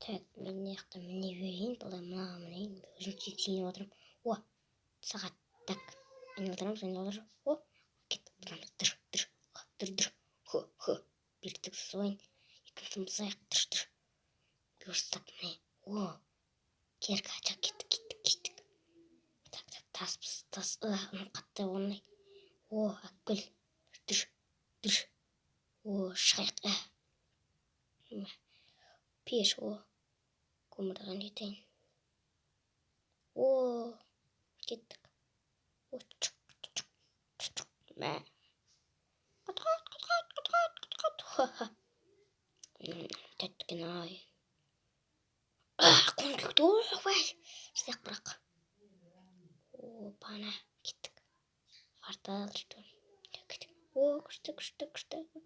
Так, мен мына міне берейін, былай мынаған мінейін, өзім сүйіп отырмын. О, сағат, так, айналдырамыз. О, кеттік, дыр, хо, бердік сойын, екіншіміз аяқ, дыр, бүйірстік міне, о, кері қача, кеттік. Так, тас, ұның қатты оңай, о, әккіл, дыр, о, шығайық, пеш, о, көмірдіған етейін. О, кеттік. О, чук. Мә. Құт. Ха-ха. Тәттікен ай. Қоң көкті, ой. Сіздек бірақ. О, бана. Кеттік. Вартал, что ли. Кеттік. О, күшті.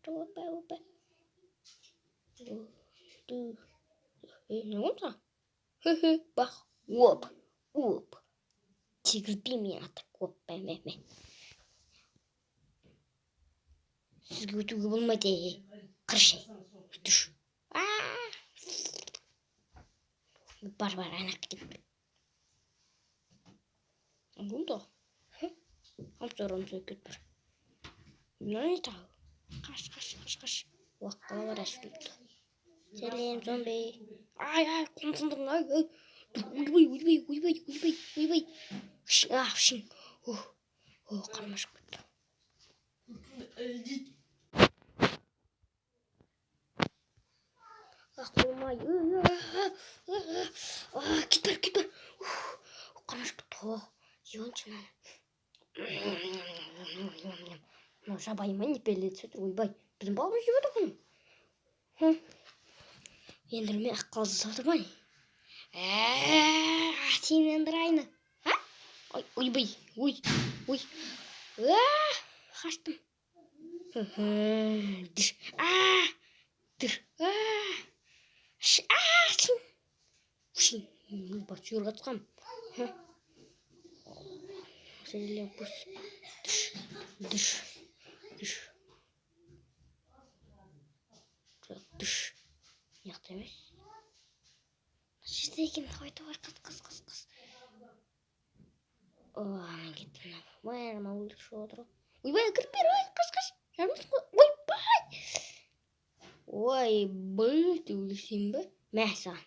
Опа. Не oldu? Bak. Hop. Çekildim ya artık. Hop ben. Siz götüge bulmadı. Kırşay. Düş. Бар, anak gidip. Ne oldu? Hamsarım söküt bir. Ne tağ? Kaç. Vakkalı var aşkıldı. Selam zombi. Ay, konsantrın ay. Uy. Şın. Karmaşık gitti. Aklıma. Git ver. Karmaşık gitti. Yonçına. Жабайыма не пелетсе ойбай. Біздің баламыз жеп отыр ғой. Енді мен аққалды салдырмай. Сен ендірайны. Ойбай. Ой. Қаштым. Дыр. Шын. Бас жүріп атқам. Селен пұс. Düş. Yaktı емес. Жерде екен қойды бар қыз. Мен кеттім. Мама өлдік шо отыр. Ойбай, кіріп бер, қаш. Жармысың ғой. Ойбай, өлсем бе? Мә саған.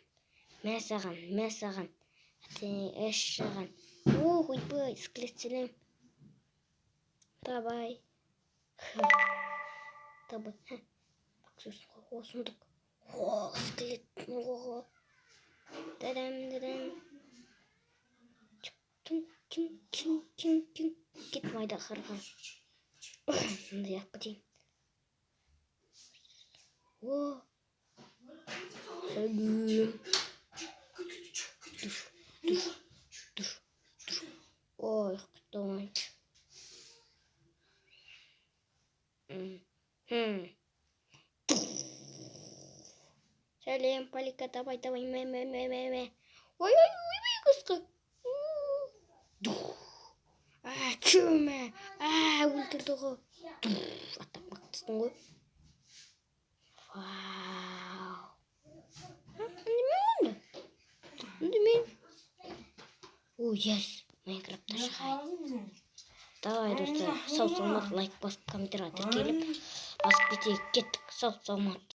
Әш жаған. Ойбай, склетселем. Давай. Bakıyorsun, osunduk. Skelet. Dedem. Kim. Git mayda kırgan. Şimdi yapayım. Selam. Dur. Oy, tamam. Selam, Palika, давай, мэ. Ой, кысқы. Күйме. Өлтірді ғой. Аттап бақтыстың ғой. Вау. Үндемен. Ой, yes. Майнкрафтта шығайын. Давай, достар, сау саламат, лайк басып, комментарий тіркеліп, басып кетейік, кеттік, сау саламат.